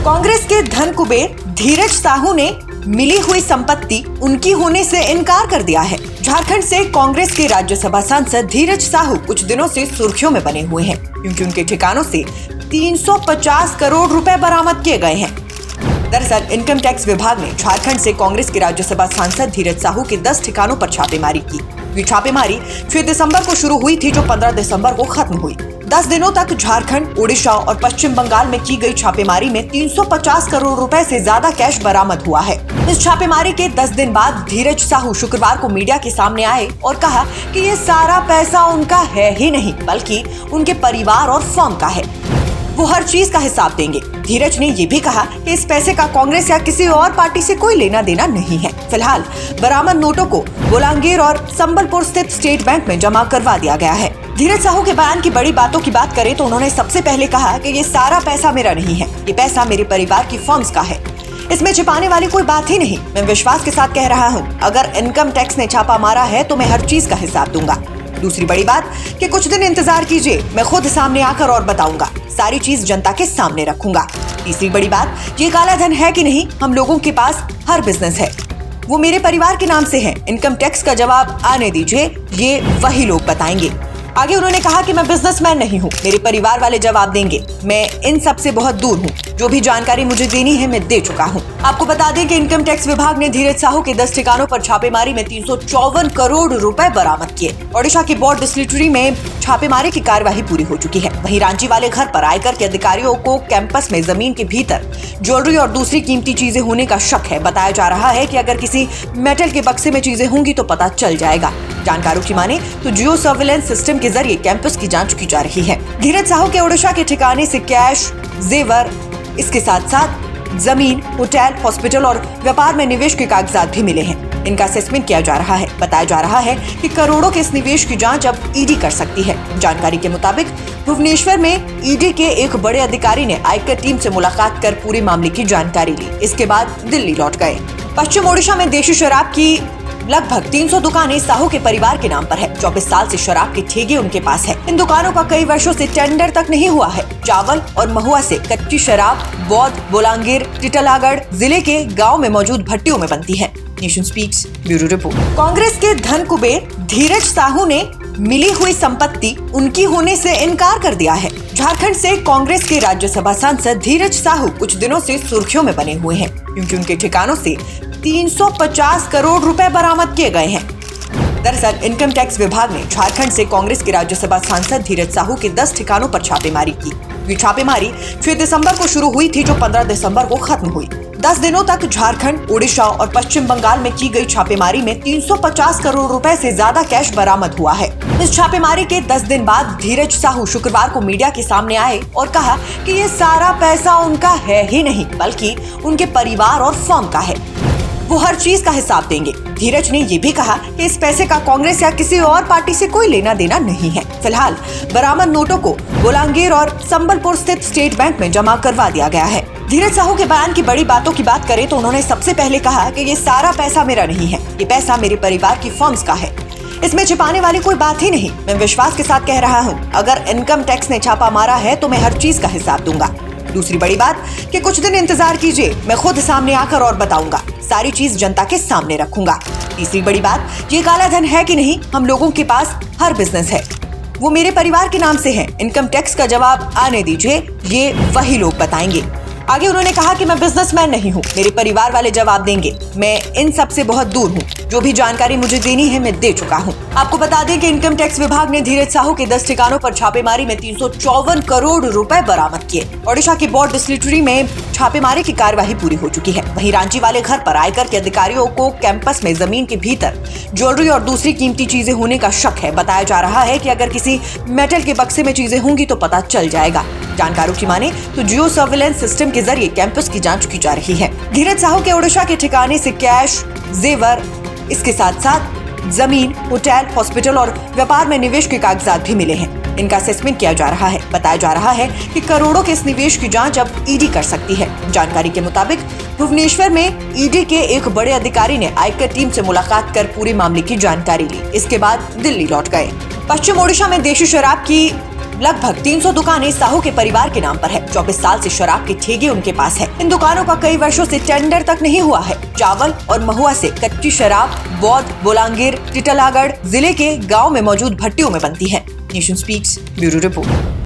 कांग्रेस के धन कुबेर धीरज साहू ने मिली हुई संपत्ति उनकी होने से इनकार कर दिया है। झारखंड से कांग्रेस के राज्यसभा सांसद धीरज साहू कुछ दिनों से सुर्खियों में बने हुए हैं, क्योंकि उनके ठिकानों से 350 करोड़ रुपए बरामद किए गए हैं। दरअसल इनकम टैक्स विभाग ने झारखंड से कांग्रेस के राज्यसभा सांसद धीरज साहू के 10 ठिकानों पर छापेमारी की। ये छापेमारी 6 दिसंबर को शुरू हुई थी, जो 15 दिसंबर को खत्म हुई। 10 दिनों तक झारखंड, उड़ीसा और पश्चिम बंगाल में की गई छापेमारी में 350 करोड़ रुपए से ज्यादा कैश बरामद हुआ है। इस छापेमारी के 10 दिन बाद धीरज साहू शुक्रवार को मीडिया के सामने आए और कहा कि ये सारा पैसा उनका है ही नहीं, बल्कि उनके परिवार और फर्म का है। वो हर चीज का हिसाब देंगे। धीरज ने ये भी कहा कि इस पैसे का कांग्रेस या किसी और पार्टी से कोई लेना देना नहीं है। फिलहाल बरामद नोटों को बोलांगीर और संबलपुर स्थित स्टेट बैंक में जमा करवा दिया गया है। धीरज साहू के बयान की बड़ी बातों की बात करें तो उन्होंने सबसे पहले कहा कि ये सारा पैसा मेरा नहीं है, ये पैसा मेरे परिवार की फर्म्स का है। इसमें छिपाने वाली कोई बात ही नहीं। मैं विश्वास के साथ कह रहा हूँ, अगर इनकम टैक्स ने छापा मारा है तो मैं हर चीज का हिसाब दूंगा। दूसरी बड़ी बात कि कुछ दिन इंतजार कीजिए, मैं खुद सामने आकर और बताऊंगा, सारी चीज जनता के सामने रखूंगा। तीसरी बड़ी बात, ये काला धन है कि नहीं, हम लोगों के पास हर बिजनेस है, वो मेरे परिवार के नाम से है। इनकम टैक्स का जवाब आने दीजिए, ये वही लोग बताएंगे। आगे उन्होंने कहा कि मैं बिजनेसमैन नहीं हूँ, मेरे परिवार वाले जवाब देंगे। मैं इन सब से बहुत दूर हूँ, जो भी जानकारी मुझे देनी है मैं दे चुका हूँ। आपको बता दें कि इनकम टैक्स विभाग ने धीरज साहू के 10 ठिकानों पर छापेमारी में 354 करोड़ रुपए बरामद किए। ओडिशा की बॉर्ड डिस्टिलरी में छापेमारी की कार्यवाही पूरी हो चुकी है। वहीं रांची वाले घर पर आयकर के अधिकारियों को कैंपस में जमीन के भीतर ज्वेलरी और दूसरी कीमती चीजें होने का शक है। बताया जा रहा है कि अगर किसी मेटल के बक्से में चीजें होंगी तो पता चल जाएगा। जानकारों की माने तो जियो सर्विलेंस सिस्टम के जरिए कैंपस की जांच की जा रही है। धीरज साहू के ओडिशा के ठिकाने से कैश, जेवर, इसके साथ साथ जमीन, होटल, हॉस्पिटल और व्यापार में निवेश के कागजात भी मिले हैं। इनका असेसमेंट किया जा रहा है। बताया जा रहा है कि करोड़ों के इस निवेश की जांच अब ईडी कर सकती है। जानकारी के मुताबिक भुवनेश्वर में ईडी के एक बड़े अधिकारी ने आयकर टीम से मुलाकात कर पूरे मामले की जानकारी ली। इसके बाद दिल्ली लौट गए। पश्चिम ओडिशा में देशी शराब की लगभग 300 दुकानें साहू के परिवार के नाम पर है। 24 साल से शराब के ठेके उनके पास है। इन दुकानों का कई वर्षों से टेंडर तक नहीं हुआ है। चावल और महुआ से कच्ची शराब बौद्ध, बोलांगीर, टिटलागढ़ जिले के गांव में मौजूद भट्टियों में बनती है। Nation speaks bureau report. Congress के धन कुबेर धीरज साहू ने मिली हुई संपत्ति उनकी होने से इनकार कर दिया है। झारखंड से कांग्रेस के राज्यसभा सांसद धीरज साहू कुछ दिनों से सुर्खियों में बने हुए हैं, क्योंकि उनके ठिकानों से 350 करोड़ रुपए बरामद किए गए हैं। दरअसल इनकम टैक्स विभाग ने झारखंड से कांग्रेस के राज्यसभा सांसद धीरज साहू के 10 ठिकानों पर छापेमारी की। ये छापेमारी 6 दिसंबर को शुरू हुई थी, जो 15 दिसंबर को खत्म हुई। 10 दिनों तक झारखंड, उड़ीसा और पश्चिम बंगाल में की गई छापेमारी में 350 करोड़ रुपए से ज्यादा कैश बरामद हुआ है। इस छापेमारी के 10 दिन बाद धीरज साहू शुक्रवार को मीडिया के सामने आए और कहा कि ये सारा पैसा उनका है ही नहीं, बल्कि उनके परिवार और फर्म का है। वो हर चीज का हिसाब देंगे। धीरज ने ये भी कहा कि इस पैसे का कांग्रेस या किसी और पार्टी से कोई लेना देना नहीं है। फिलहाल बरामद नोटों को बोलांगीर और संबलपुर स्थित स्टेट बैंक में जमा करवा दिया गया है। धीरज साहू के बयान की बड़ी बातों की बात करें तो उन्होंने सबसे पहले कहा कि ये सारा पैसा मेरा नहीं है, ये पैसा मेरे परिवार की फर्म्स का है। इसमें छिपाने वाली कोई बात ही नहीं। मैं विश्वास के साथ कह रहा हूँ, अगर इनकम टैक्स ने छापा मारा है तो मैं हर चीज का हिसाब दूंगा। दूसरी बड़ी बात कि कुछ दिन इंतजार कीजिए, मैं खुद सामने आकर और बताऊंगा, सारी चीज जनता के सामने रखूंगा। तीसरी बड़ी बात, ये काला धन है कि नहीं, हम लोगों के पास हर बिजनेस है, वो मेरे परिवार के नाम से है। इनकम टैक्स का जवाब आने दीजिए, ये वही लोग बताएंगे। आगे उन्होंने कहा कि मैं बिजनेसमैन नहीं हूँ, मेरे परिवार वाले जवाब देंगे। मैं इन सब से बहुत दूर हूँ, जो भी जानकारी मुझे देनी है मैं दे चुका हूँ। आपको बता दें कि इनकम टैक्स विभाग ने धीरज साहू के 10 ठिकानों पर छापेमारी में 354 करोड़ रुपए बरामद किए। ओडिशा की बॉर्ड डिस्टिलरी में छापेमारी की कार्यवाही पूरी हो चुकी है। वहीं रांची वाले घर पर आयकर के अधिकारियों को कैंपस में जमीन के भीतर ज्वेलरी और दूसरी कीमती चीजें होने का शक है। बताया जा रहा है कि अगर किसी मेटल के बक्से में चीजें होंगी तो पता चल जाएगा। जानकारों की माने तो जियो सर्विलेंस सिस्टम के जरिए कैंपस की जांच की जा रही है। धीरज साहू के ओडिशा के ठिकाने से कैश, जेवर, इसके साथ साथ जमीन, होटल, हॉस्पिटल और व्यापार में निवेश के कागजात भी मिले हैं। इनका असेसमेंट किया जा रहा है। बताया जा रहा है कि करोड़ों के इस निवेश की जांच अब ईडी कर सकती है। जानकारी के मुताबिक भुवनेश्वर में ईडी के एक बड़े अधिकारी ने आयकर टीम से मुलाकात कर पूरे मामले की जानकारी ली। इसके बाद दिल्ली लौट गए। पश्चिम ओडिशा में देशी शराब की लगभग 300 दुकानें साहू के परिवार के नाम पर है। 24 साल से शराब के ठेके उनके पास है। इन दुकानों का कई वर्षों से टेंडर तक नहीं हुआ है। चावल और महुआ से कच्ची शराब बौद्ध, बोलांगीर, टिटलागढ़ जिले के गाँव में मौजूद भट्टियों में बनती है। Nation speaks bureau report.